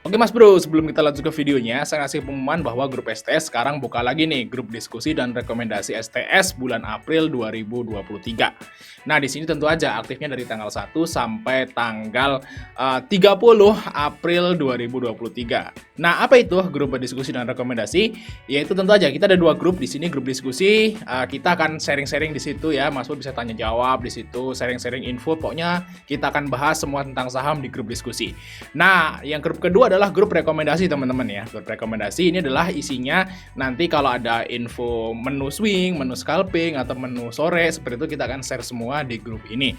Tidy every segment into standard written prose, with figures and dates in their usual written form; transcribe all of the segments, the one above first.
Oke Mas Bro, sebelum kita lanjut ke videonya, saya ngasih pengumuman bahwa grup STS sekarang buka lagi nih, grup diskusi dan rekomendasi STS bulan April 2023. Nah, di sini tentu aja aktifnya dari tanggal 1 sampai tanggal 30 April 2023. Nah, apa itu grup diskusi dan rekomendasi? Yaitu tentu aja kita ada dua grup di sini, grup diskusi, kita akan sharing-sharing di situ ya, Mas Bro bisa tanya jawab di situ, sharing-sharing info, pokoknya kita akan bahas semua tentang saham di grup diskusi. Nah, yang grup kedua adalah grup rekomendasi teman-teman ya. Grup rekomendasi ini adalah isinya nanti kalau ada info menu swing, menu scalping, atau menu sore, seperti itu kita akan share semua di grup ini.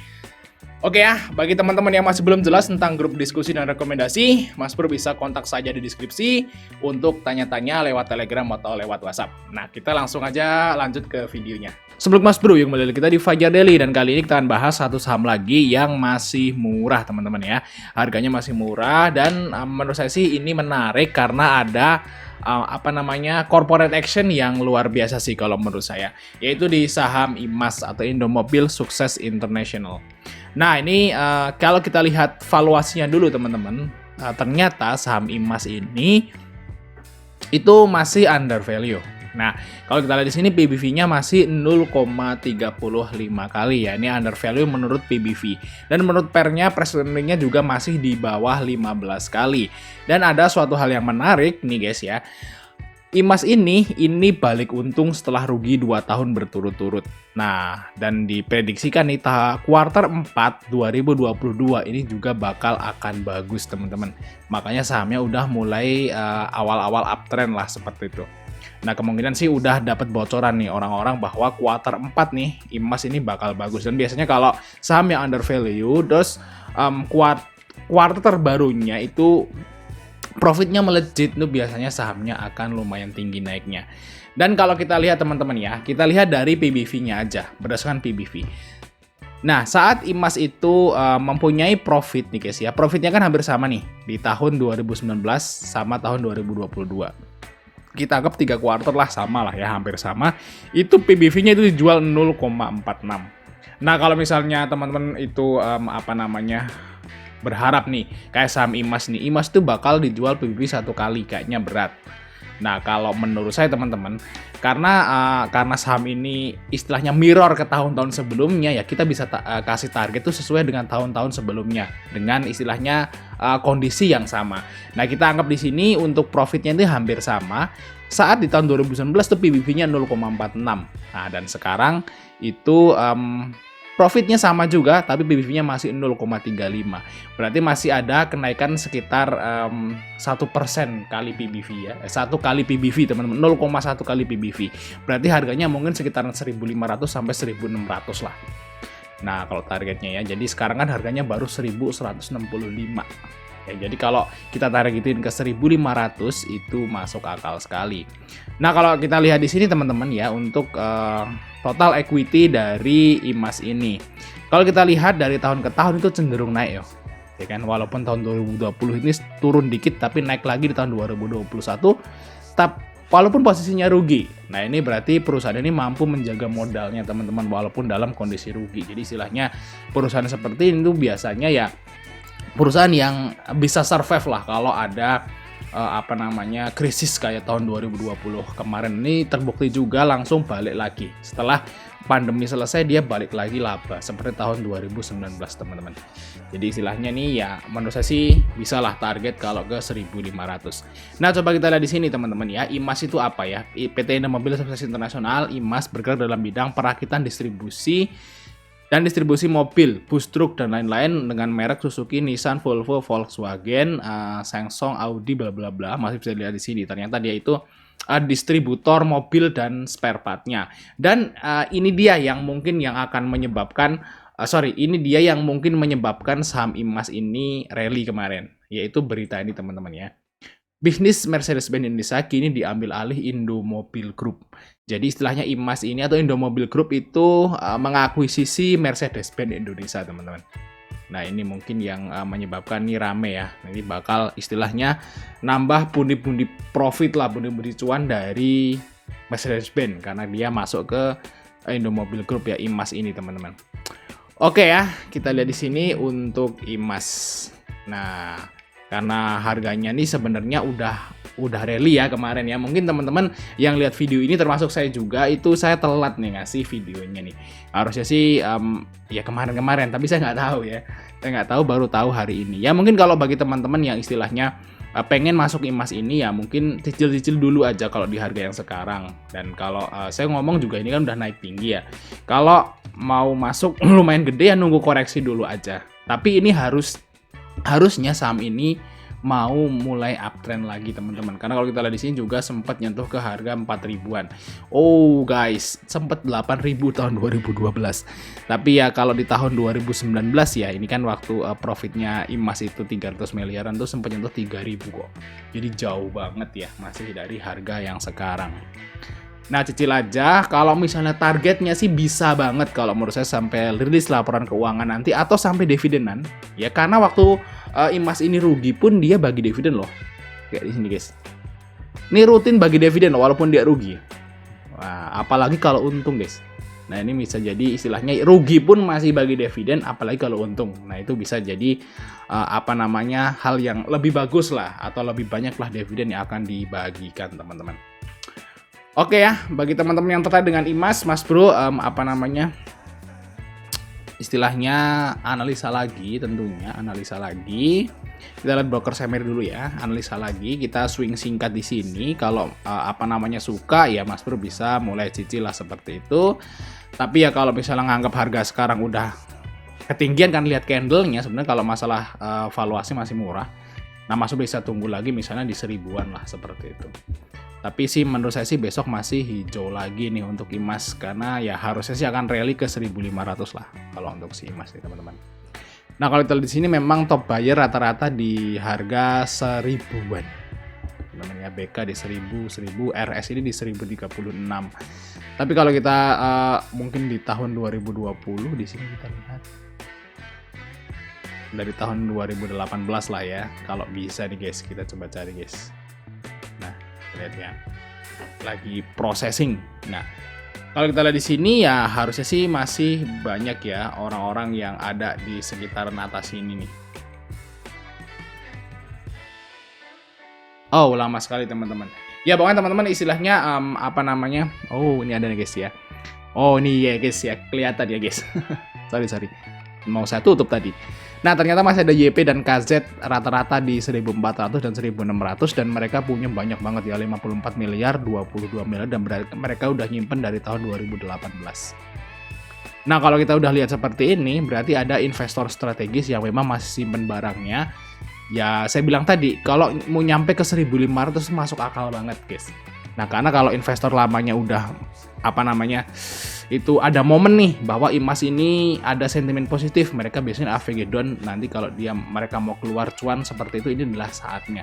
Oke ya, bagi teman-teman yang masih belum jelas tentang grup diskusi dan rekomendasi, Mas Bro bisa kontak saja di deskripsi untuk tanya-tanya lewat Telegram atau lewat WhatsApp. Nah, kita langsung aja lanjut ke videonya. Sebelum Mas Bro, yang kembali kita di Fajar Daily, dan kali ini kita akan bahas satu saham lagi yang masih murah teman-teman ya. Harganya masih murah dan menurut saya sih ini menarik karena ada corporate action yang luar biasa sih kalau menurut saya, yaitu di saham IMAS atau Indomobil Sukses International. Nah, ini kalau kita lihat valuasinya dulu teman-teman, ternyata saham IMAS ini itu masih under value. Nah, kalau kita lihat di sini PBV-nya masih 0,35 kali ya. Ini under value menurut PBV. Dan menurut pair-nya, price earning-nya juga masih di bawah 15 kali. Dan ada suatu hal yang menarik nih guys ya. IMAS ini balik untung setelah rugi 2 tahun berturut-turut. Nah, dan diprediksikan nih kuartal 4 2022 ini juga bakal akan bagus teman-teman. Makanya sahamnya udah mulai awal-awal uptrend lah seperti itu. Nah, kemungkinan sih udah dapat bocoran nih orang-orang bahwa kuartal 4 nih IMAS ini bakal bagus. Dan biasanya kalau saham yang under value, terus kuartal terbarunya itu profitnya melejit, itu biasanya sahamnya akan lumayan tinggi naiknya. Dan kalau kita lihat teman-teman ya, kita lihat dari PBV-nya aja, berdasarkan PBV. Nah, saat IMAS itu mempunyai profit nih guys ya, profitnya kan hampir sama nih di tahun 2019 sama tahun 2022. Kita anggap 3 kuartal lah sama lah ya, hampir sama. Itu PBV-nya itu dijual 0,46. Nah, kalau misalnya teman-teman itu berharap nih kayak saham IMAS nih, IMAS tuh bakal dijual PBV 1 kali, kayaknya berat. Nah, kalau menurut saya teman-teman, karena saham ini istilahnya mirror ke tahun-tahun sebelumnya ya, kita bisa kasih target tuh sesuai dengan tahun-tahun sebelumnya dengan istilahnya kondisi yang sama. Nah, kita anggap di sini untuk profitnya itu hampir sama. Saat di tahun 2019 tuh PBV-nya 0,46. Nah, dan sekarang itu profitnya sama juga, tapi PBV-nya masih 0,35. Berarti masih ada kenaikan sekitar 1% kali PBV ya. 1 kali PBV teman-teman, 0,1 kali PBV. Berarti harganya mungkin sekitaran 1.500 sampai 1.600 lah. Nah, kalau targetnya ya. Jadi sekarang kan harganya baru 1.165. Ya, jadi kalau kita targetin ke 1.500 itu masuk akal sekali. Nah, kalau kita lihat di sini teman-teman ya, untuk total equity dari IMAS ini, kalau kita lihat dari tahun ke tahun itu cenderung naik ya kan, walaupun tahun 2020 ini turun dikit tapi naik lagi di tahun 2021, walaupun posisinya rugi. Nah, ini berarti perusahaan ini mampu menjaga modalnya teman-teman walaupun dalam kondisi rugi. Jadi istilahnya perusahaan seperti ini tuh biasanya ya perusahaan yang bisa survive lah kalau ada krisis kayak tahun 2020 kemarin. Ini terbukti juga langsung balik lagi setelah pandemi selesai, dia balik lagi laba seperti tahun 2019 teman-teman. Jadi istilahnya nih ya menurut saya sih bisa lah target kalau ke 1.500. Nah, coba kita lihat di sini teman-teman ya, IMAS itu apa ya? PT Indomobil Sukses International, IMAS bergerak dalam bidang perakitan distribusi mobil, bus truk dan lain-lain dengan merek Suzuki, Nissan, Volvo, Volkswagen, Samsung, Audi, bla bla bla. Masih bisa dilihat di sini. Ternyata dia itu distributor mobil dan spare part-nya. Dan ini dia yang mungkin akan menyebabkan saham IMAS ini rally kemarin, yaitu berita ini teman-teman ya. Bisnis Mercedes-Benz Indonesia kini diambil alih Indomobil Group. Jadi istilahnya IMAS ini atau Indomobil Group itu mengakuisisi Mercedes-Benz Indonesia teman-teman. Nah, ini mungkin yang menyebabkan ini rame ya. Ini bakal istilahnya nambah pundi-pundi profit lah, pundi-pundi cuan dari Mercedes-Benz karena dia masuk ke Indomobil Group ya, IMAS ini teman-teman. Oke ya, kita lihat di sini untuk IMAS. Nah, Karena harganya nih sebenarnya udah rally ya kemarin ya. Mungkin teman-teman yang lihat video ini termasuk saya juga, itu saya telat nih ngasih videonya nih. Harusnya sih ya kemarin-kemarin, tapi saya nggak tahu ya. Saya nggak tahu, baru tahu hari ini. Ya mungkin kalau bagi teman-teman yang istilahnya pengen masuk IMAS ini ya mungkin cicil-cicil dulu aja kalau di harga yang sekarang. Dan kalau saya ngomong juga ini kan udah naik tinggi ya. Kalau mau masuk lumayan gede ya nunggu koreksi dulu aja. Tapi ini harusnya saham ini mau mulai uptrend lagi teman-teman. Karena kalau kita lihat di sini juga sempat nyentuh ke harga 4.000-an. Oh guys, sempat 8.000 tahun 2012. Tapi ya kalau di tahun 2019 ya, ini kan waktu profitnya IMAS itu 300 miliaran tuh sempat nyentuh 3.000 kok. Jadi jauh banget ya, masih dari harga yang sekarang. Nah, cicil aja. Kalau misalnya targetnya sih bisa banget kalau menurut saya sampai rilis laporan keuangan nanti atau sampai dividenan. Ya karena waktu IMAS ini rugi pun dia bagi dividen loh. Kayak di sini guys. Ini rutin bagi dividen loh, walaupun dia rugi. Wah, apalagi kalau untung guys. Nah, ini bisa jadi istilahnya rugi pun masih bagi dividen, apalagi kalau untung. Nah, itu bisa jadi hal yang lebih bagus lah atau lebih banyak lah dividen yang akan dibagikan teman-teman. Oke ya, bagi teman-teman yang tertarik dengan IMAS, Mas Bro, istilahnya analisa lagi tentunya, analisa lagi. Kita lihat broker Semer dulu ya, analisa lagi, kita swing singkat di sini. Kalau suka ya Mas Bro bisa mulai cicil lah seperti itu. Tapi ya kalau misalnya nganggap harga sekarang udah ketinggian kan, lihat candlenya, sebenarnya kalau masalah valuasi masih murah. Nah, Mas Bro bisa tunggu lagi misalnya di 1000-an lah seperti itu. Tapi sih menurut saya sih besok masih hijau lagi nih untuk IMAS, karena ya harusnya sih akan rally ke 1.500 lah kalau untuk si IMAS nih teman-teman. Nah, kalau kita lihat di sini memang top buyer rata-rata di harga 1000-an. Namanya BK di 1000, RS ini di 1036. Tapi kalau kita mungkin di tahun 2020 di sini kita lihat dari tahun 2018 lah ya. Kalau bisa nih guys, kita coba cari guys. Lihat ya, lagi processing. Nah, kalau kita lihat di sini ya harusnya sih masih banyak ya orang-orang yang ada di sekitaran atas ini nih. Oh, lama sekali teman-teman. Ya pokoknya teman-teman istilahnya oh ini ada nih guys ya. Oh ini ya guys ya, kelihatan ya guys. sorry mau saya tutup tadi. Nah, ternyata masih ada YP dan KZ rata-rata di 1.400 dan 1.600, dan mereka punya banyak banget ya, 54 miliar, 22 miliar, dan mereka udah nyimpen dari tahun 2018. Nah, kalau kita udah lihat seperti ini, berarti ada investor strategis yang memang masih simpen barangnya. Ya, saya bilang tadi, kalau mau nyampe ke 1.500 masuk akal banget, guys. Nah, karena kalau investor lamanya udah itu ada momen nih bahwa IMAS ini ada sentimen positif, mereka biasanya AVG down. Nanti kalau mereka mau keluar cuan seperti itu, ini adalah saatnya,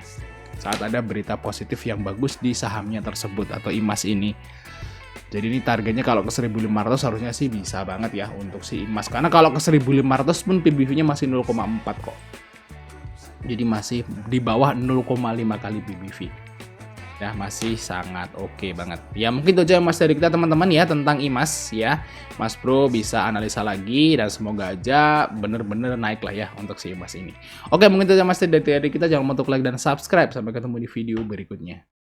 saat ada berita positif yang bagus di sahamnya tersebut atau IMAS ini. Jadi ini targetnya kalau ke 1.500 harusnya sih bisa banget ya untuk si IMAS, karena kalau ke 1.500 pun PBV-nya masih 0,4 kok, jadi masih di bawah 0,5 kali PBV. Ya, masih sangat oke banget. Ya mungkin itu aja Mas dari kita teman-teman ya tentang IMAS ya. Mas Bro bisa analisa lagi dan semoga aja bener-bener naik lah ya untuk si IMAS ini. Oke, mungkin itu aja Mas dari kita. Jangan lupa untuk like dan subscribe. Sampai ketemu di video berikutnya.